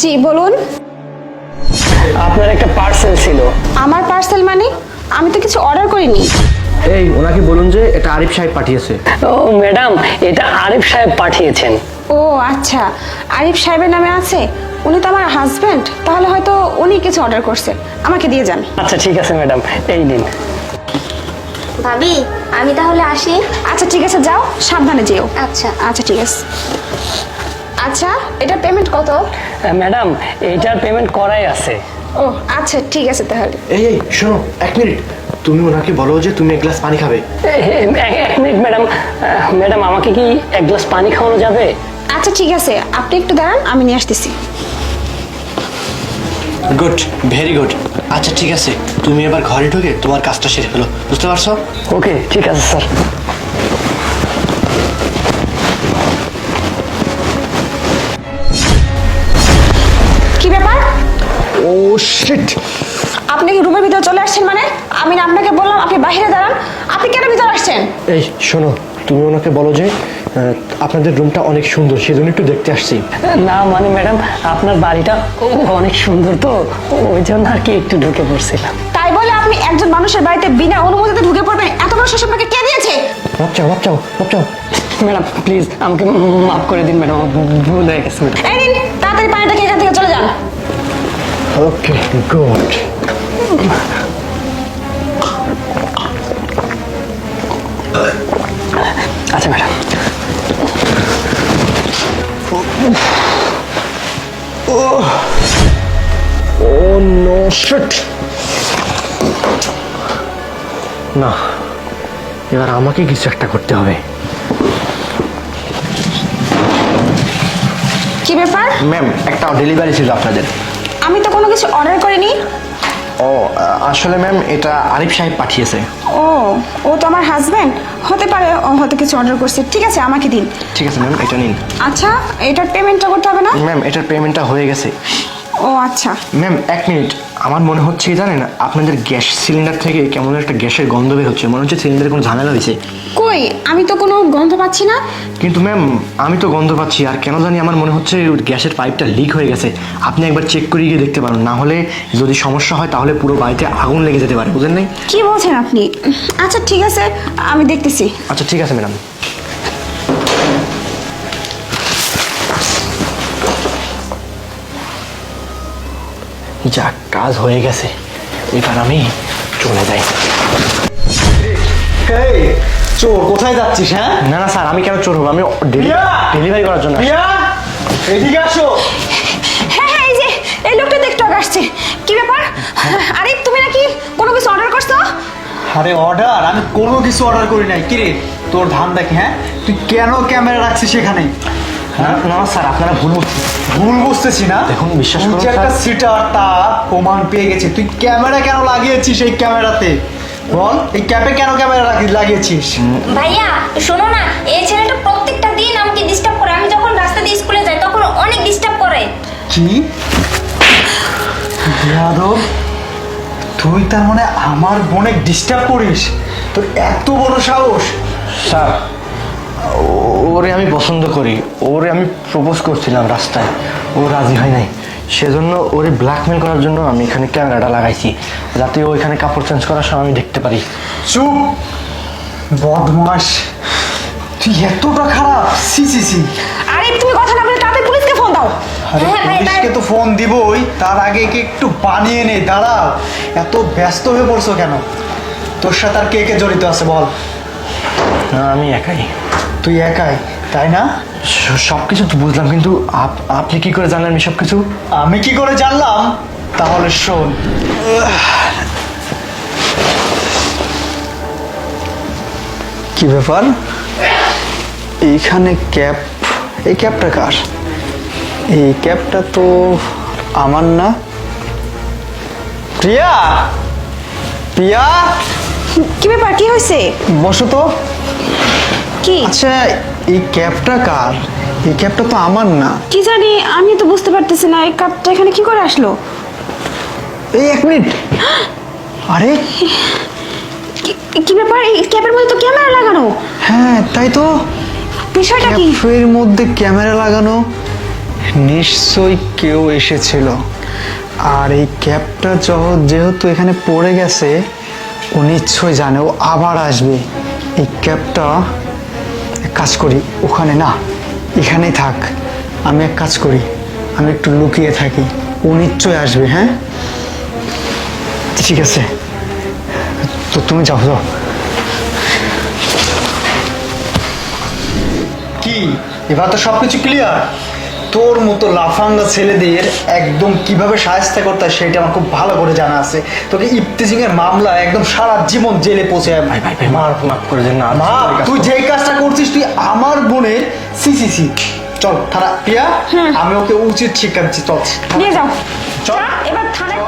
জি বলুন। আপনার একটা পার্সেল ছিল। আমার পার্সেল মানে? আমি তো কিছু অর্ডার করিনি। এই ওনাকে বলুন যে এটা আরিফ সাহেব পাঠিয়েছে। ও ম্যাডাম, এটা আরিফ সাহেব পাঠিয়েছেন। ও আচ্ছা, আরিফ সাহেবের নামে আছে। উনি তো আমার হাজবেন্ড, তাহলে হয়তো উনি কিছু অর্ডার করছে, আমাকে দিয়ে যান। আচ্ছা ঠিক আছে ম্যাডাম, এই নিন। ভাবি আমি তাহলে আসি। আচ্ছা ঠিক আছে, যাও, সাবধানে যেও। আচ্ছা। আচ্ছা ঠিক আছে। আচ্ছা, এটা পেমেন্ট কত? ম্যাডাম, এইটার পেমেন্ট করাই আছে। ও আচ্ছা ঠিক আছে তাহলে। এই এই শোনো, এক মিনিট, তুমি ওনাকে বলো যে তুমি এক গ্লাস পানি খাবে। এক মিনিট ম্যাডাম। ম্যাডাম, আমাকে কি এক গ্লাস পানি খাওয়ানো যাবে? আচ্ছা ঠিক আছে, আপনি একটু দাঁড়ান, আমি নিয়ে আসতেছি। Good, very good. আচ্ছা ঠিক আছে, তুমি এবার ঘরে ঢুকে তোমার কাজটা সেরে ফেলো, বুঝতে পারছো? ওকে ঠিক আছে স্যার। কি ব্যাপার? ও শিট! আপনি কি রুমের ভিতরে চলে আসছেন? মানে আমি না আপনাকে বললাম আপনি বাইরে দাঁড়ান, আপনি কেন ভিতরে আসছেন? এই শোনো, তুমি ওনাকে বলো যে আপনাদের রুমটা অনেক সুন্দর, সেজন্য একটু দেখতে আসছি। না মানে ম্যাডাম, আপনার বাড়িটা অনেক সুন্দর, তো ওই জন্য আর কি একটু ঢুকে পড়ছিলাম। তাই বলে আপনি একজন মানুষের বাড়িতে বিনা অনুমতিতে ঢুকে পড়বেন? এত বড় সাহস আপনাকে কে দিয়েছে? মাপ চাও, মাপ চাও, মাপ চাও। ম্যাডাম প্লিজ আমাকে মাফ করে দিন ম্যাডাম, ভুল হয়ে গেছে ম্যাডাম। এই নিন, তাড়াতাড়ি পানিটা খেয়ে এখান থেকে চলে যান। Okay good. আচ্ছা ম্যাডাম। ও নো শিট! না, এবার আমাকে কিছু একটা করতে হবে। কি ব্যাপার? ম্যাম, একটা ডেলিভারি ছিল আপনাদের। আমি তো কোনো কিছু অর্ডার করিনি। ও আসলে ম্যাম, এটা আরিফ সাহেব পাঠিয়েছে। ও, ও তো আমার হাজবেন্ড, হতে পারে ও হয়তো কিছু অর্ডার করছে। ঠিক আছে, আমাকে দিন। ঠিক আছে ম্যাম, এটা নিন। আচ্ছা, এটার পেমেন্টটা করতে হবে না? ম্যাম, এটার পেমেন্টটা হয়ে গেছে। ও আচ্ছা। ম্যাম এক মিনিট, আমার মনে হচ্ছে কি জানেন, আপনাদের গ্যাস সিলিন্ডার থেকে কেমন একটা গ্যাসের গন্ধ বের হচ্ছে, মনে হচ্ছে সিলিন্ডারে কোনো ঝামেলা হয়েছে। কই, আমি তো কোনো গন্ধ পাচ্ছি না। কিন্তু ম্যাম, আমি তো গন্ধ পাচ্ছি, আর কেন জানি আমার মনে হচ্ছে গ্যাসের পাইপটা লিক হয়ে গেছে। আপনি একবার চেক করে গিয়ে দেখতে পারেন, না হলে যদি সমস্যা হয় তাহলে পুরো বাড়িতে আগুন লেগে যেতে পারে, বুঝলেন নাই? কি বলছেন আপনি? আচ্ছা ঠিক আছে, আমি দেখতেছি। আচ্ছা ঠিক আছে ম্যাডাম। যাক, কাজ হয়ে গেছে, এবার আমি চলে যাই। এই চোর, কোথায় যাচ্ছিস? হ্যাঁ না না স্যার, আমি কেন চোর হবো? আমি ডেলিভারি করার জন্য আসছি। প্রিয়া, এদিকে আসো। হ্যাঁ হ্যাঁ, এই যে এই লোকটা দেখতে আসছে। কি ব্যাপার? আরে তুমি নাকি কোনো কিছু অর্ডার করছো? আরে অর্ডার? আমি কোনো কিছু অর্ডার করি নাই। কিরে তোর ধান দেখি? হ্যাঁ, তুই কেন ক্যামেরা রাখছিস সেখানে? না না স্যার, আপনারা ভুল বুঝতেছি না। দেখুন, বিশ্বাস তুই করুন যে একটা স্যার। সিটার, তা প্রমাণ পেয়ে গেছি। তুই ক্যামেরা কেন লাগিয়েছিস এই ক্যামেরাতে? বল, এই ক্যাপে কেন ক্যামেরা লাগিয়েছিস? ভাইয়া শোনো না, এই ছেলেটা প্রত্যেকটা দিন আমাকে ডিস্টার্ব করে। আমি যখন রাস্তা দিয়ে স্কুলে যাই তখন অনেক ডিস্টার্ব করে। কি যাদব, তুই তার মানে আমার বোনে ডিস্টার্ব করিস? তোর এত বড় সাহস? স্যার, ওরে আমি পছন্দ করি, ওরে আমি প্রপোজ করছিলাম রাস্তায়, ও রাজি হয় নাই, সেজন্য ওরে ব্ল্যাকমেল করার জন্য আমি এখানে ক্যামেরাটা লাগাইছি, যাতে ও এখানে কাপড় চেঞ্জ করার সময় আমি দেখতে পারি। চুপ, বদমাস! তুই এতটা খারাপ? সি সি সি! আরে তুমি কথা না বলে তাড়াতাড়ি পুলিশকে ফোন দাও। আরে হ্যাঁ ভাই, পুলিশকে তো ফোন দিবই, তার আগে কি একটু বানিয়ে নে। দাঁড়াও, এত ব্যস্ত হয়ে পড়ছো কেন? তোর সাথে আর কে কে জড়িত আছে বল? না, আমি একাই। তুই একাই, তাই না? সব কিছু তো বুঝলাম, কিন্তু আপনি কি করে জানলেন সব কিছু? আমি কি করে জানলাম? তাহলে শোন। কি ব্যাপার? এইখানে ক্যাপ, এই ক্যাপটা কার? এই ক্যাপটা তো আমার না। প্রিয়া, প্রিয়া, কি ব্যাপার, কি হয়েছে? বসো তো। কি? আচ্ছা, এই ক্যাপটা কার? এই ক্যাপটা তো আমার না। কি জানি, আমি তো বুঝতে পারতেছি না এই কাপটা এখানে কি করে আসলো। এই এক মিনিট। আরে কি ব্যাপার, এই ক্যাপের মধ্যে তো ক্যামেরা লাগানো। হ্যাঁ, তাই তো। বিষয়টা কি? ক্যাফের মধ্যে ক্যামেরা লাগানো। নিশ্চয়ই কেউ এসেছিল। আর এই ক্যাবটা যেহেতু এখানে পড়ে গেছে, ও নিশ্চয়ই জানে ও আবার আসবে। এই ক্যাবটা এক কাজ করি, ওখানে না, এখানেই থাক। আমি এক কাজ করি, আমি একটু লুকিয়ে থাকি, ও নিশ্চয়ই আসবে। হ্যাঁ, ঠিক আছে, তো তুমি যাও যাও। কি এবার তো সবকিছু ক্লিয়ার? তোর মতো লাফাঙ্গা ছেলেদের একদম কিভাবে সাহায্য করতে হয় সেটা আমার খুব ভালো করে জানা আছে। তোকে ইফতিজিং এর মামলা একদম সারা জীবন জেলে পৌঁছে যাবে। ভাই ভাই ভাই মাফ করে দেন না। মা, তুই যেই কাজটা করছিস, তুই আমার বোনের সি চল থানা প্রিয়া, আমি ওকে উচিত শিক্ষা দিচ্ছি। চল নিয়ে যাও। চল। যা, এবার থানায়